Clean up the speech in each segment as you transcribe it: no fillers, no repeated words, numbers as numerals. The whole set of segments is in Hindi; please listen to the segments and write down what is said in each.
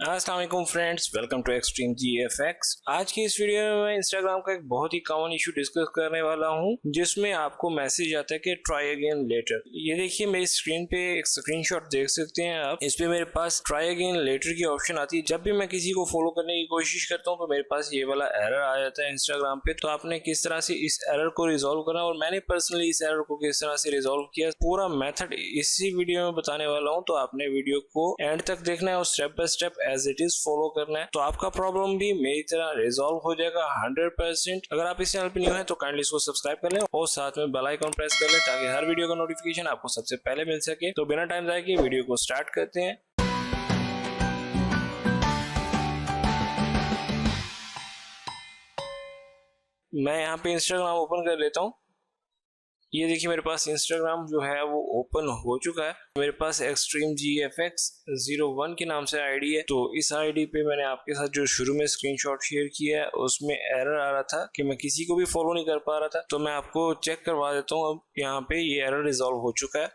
अस्सलाम वालेकुम friends, welcome to Extreme GFX। आज की इस वीडियो में मैं इंस्टाग्राम का एक बहुत ही कॉमन इशू डिस्कस करने वाला हूं, जिसमें आपको मैसेज आता है कि ट्राई अगेन लेटर। ये देखिए मेरी स्क्रीन पे एक स्क्रीनशॉट देख सकते हैं आप। इस पे मेरे पास ट्राई अगेन लेटर की ऑप्शन आती है। जब भी मैं किसी को फॉलो करने की कोशिश करता हूँ तो मेरे पास ये वाला एरर आ जाता है इंस्टाग्राम पे। तो आपने किस तरह से इस एरर को रिजॉल्व करना और मैंने पर्सनली इस एरर को किस तरह से रिजॉल्व किया, पूरा मेथड इसी वीडियो में बताने वाला हूँ। तो आपने वीडियो को एंड तक देखना है और step by step as it is follow करना है, तो आपका प्रॉब्लम भी मेरी तरह रिजॉल्व हो जाएगा 100%। अगर आप इस चैनल पे न्यू हैं तो काइंडली इसको सब्सक्राइब कर लें और साथ में बेल आइकन प्रेस कर लें ताकि हर वीडियो का नोटिफिकेशन आपको सबसे पहले मिल सके। तो बिना टाइम जाए के वीडियो को स्टार्ट करते हैं। मैं यहाँ पे इंस्टाग्राम ओपन कर लेता हूँ। ये देखिए मेरे पास इंस्टाग्राम जो है वो ओपन हो चुका है। मेरे पास एक्सट्रीम GFX01 के नाम से आईडी है। तो इस आईडी पे मैंने आपके साथ जो शुरू में स्क्रीनशॉट शेयर किया है उसमें एरर आ रहा था कि मैं किसी को भी फॉलो नहीं कर पा रहा था। तो मैं आपको चेक करवा देता हूँ। अब यहाँ पे ये एरर रिजॉल्व हो चुका है।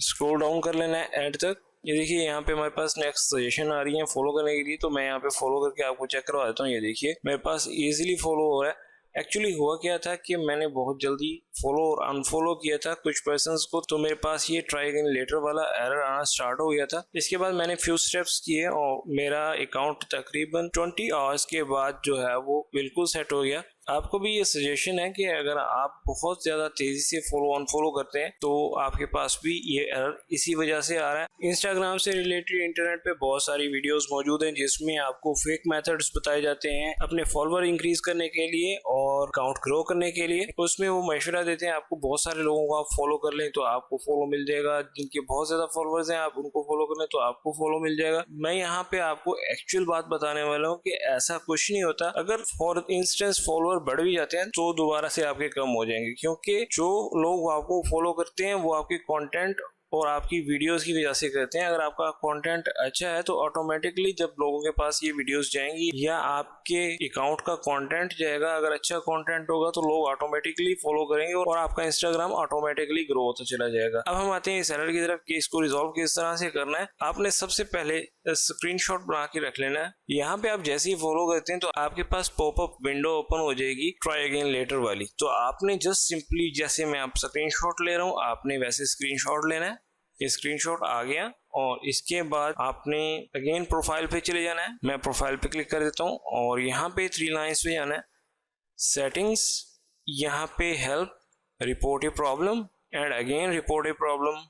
स्क्रॉल डाउन कर लेना है एंड तक। ये देखिए यहाँ पे हमारे पास नेक्स्ट सजेशन आ रही है फॉलो करने के लिए। तो मैं यहाँ पे फॉलो करके आपको चेक करवा देता हूँ। ये देखिए मेरे पास इजीली फॉलो हो रहा है। एक्चुअली हुआ क्या था कि मैंने बहुत जल्दी फॉलो और अनफॉलो किया था कुछ पर्सन्स को, तो मेरे पास ये ट्राई अगेन लेटर वाला एरर आना स्टार्ट हो गया था। इसके बाद मैंने फ्यू स्टेप्स किए और मेरा अकाउंट तकरीबन 20 आवर्स के बाद जो है वो बिल्कुल सेट हो गया। आपको भी ये सजेशन है कि अगर आप बहुत ज्यादा तेजी से फॉलो अनफॉलो करते हैं तो आपके पास भी ये एरर इसी वजह से आ रहा है। इंस्टाग्राम से रिलेटेड इंटरनेट पे बहुत सारी वीडियोस मौजूद हैं जिसमें आपको फेक मेथड्स बताए जाते हैं अपने फॉलोअर इंक्रीज करने के लिए और अकाउंट ग्रो करने के लिए। उसमें वो मशवरा देते हैं आपको बहुत सारे लोगों को आप फॉलो कर लें तो आपको फॉलो मिल जाएगा। जिनके बहुत ज्यादा फॉलोअर्स हैं आप उनको फॉलो कर लें तो आपको फॉलो मिल जाएगा। मैं यहाँ पे आपको एक्चुअल बात बताने वाला हूँ कि ऐसा कुछ नहीं होता। अगर फॉर इंस्टेंस फॉलोअर बढ़ भी जाते हैं तो दोबारा से आपके कम हो जाएंगे, क्योंकि जो लोग आपको फॉलो करते हैं वो आपके कंटेंट और आपकी वीडियोस की वजह से करते हैं। अगर आपका कंटेंट अच्छा है तो ऑटोमेटिकली जब लोगों के पास ये वीडियोस जाएंगी या आपके अकाउंट का कंटेंट जाएगा, अगर अच्छा कंटेंट होगा तो लोग ऑटोमेटिकली फॉलो करेंगे और आपका इंस्टाग्राम ऑटोमेटिकली ग्रो होता चला जाएगा। अब हम आते हैं इस एरर की तरफ कि इसको रिजॉल्व किस तरह से करना है। आपने सबसे पहले स्क्रीनशॉट बना के रख लेना है। यहाँ पे आप जैसे ही फॉलो करते हैं तो आपके पास पॉपअप विंडो ओपन हो जाएगी ट्राई अगेन लेटर वाली। तो आपने जस्ट सिंपली जैसे मैं आप स्क्रीनशॉट ले रहा हूँ आपने वैसे स्क्रीनशॉट लेना है। ये स्क्रीनशॉट आ गया और इसके बाद आपने अगेन प्रोफाइल पे चले जाना है। मैं प्रोफाइल पे क्लिक कर देता हूँ और यहाँ पे 3 लाइन्स पे जाना है। सेटिंग्स, यहाँ पे help, report a problem and again report a problem.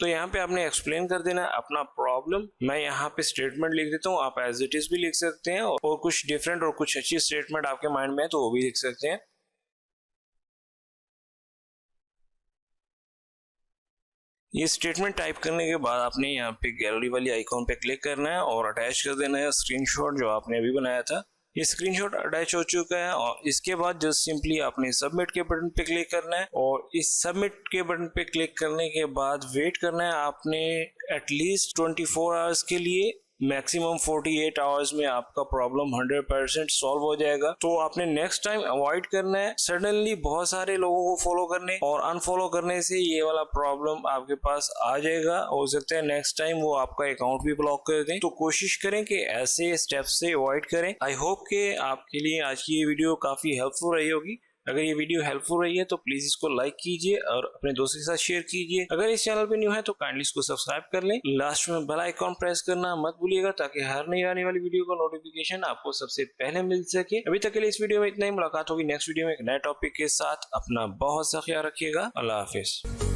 तो यहाँ पे आपने एक्सप्लेन कर देना है अपना प्रॉब्लम। मैं यहाँ पे स्टेटमेंट लिख देता हूँ, आप एज इट इज भी लिख सकते हैं और कुछ डिफरेंट और कुछ अच्छी स्टेटमेंट आपके माइंड में है तो वो भी लिख सकते हैं। ये स्टेटमेंट टाइप करने के बाद आपने यहाँ पे गैलरी वाली आइकॉन पे क्लिक करना है और अटैच कर देना है स्क्रीनशॉट जो आपने अभी बनाया था। ये स्क्रीनशॉट अटैच हो चुका है और इसके बाद जस्ट सिंपली आपने सबमिट के बटन पे क्लिक करना है और इस सबमिट के बटन पे क्लिक करने के बाद वेट करना है आपने एटलीस्ट 24 आवर्स के लिए। मैक्सिमम 48 आवर्स में आपका प्रॉब्लम 100% सॉल्व हो जाएगा। तो आपने नेक्स्ट टाइम अवॉइड करना है सडनली बहुत सारे लोगों को फॉलो करने और अनफॉलो करने से ये वाला प्रॉब्लम आपके पास आ जाएगा। हो सकता है नेक्स्ट टाइम वो आपका अकाउंट भी ब्लॉक कर दें। तो कोशिश करें कि ऐसे स्टेप्स से अवॉइड करें। आई होप कि आपके लिए आज की ये वीडियो काफी हेल्पफुल रही होगी। अगर ये वीडियो हेल्पफुल रही है तो प्लीज इसको लाइक कीजिए और अपने दोस्तों के साथ शेयर कीजिए। अगर इस चैनल पे न्यू है तो काइंडली इसको सब्सक्राइब कर लें। लास्ट में बेल आइकॉन प्रेस करना मत भूलिएगा ताकि हर नई आने वाली वीडियो का नोटिफिकेशन आपको सबसे पहले मिल सके। अभी तक के लिए इस वीडियो में इतना ही। मुलाकात होगी नेक्स्ट वीडियो में एक नए टॉपिक के साथ। अपना बहुत सा ख्याल रखिएगा। अल्लाह हाफिज।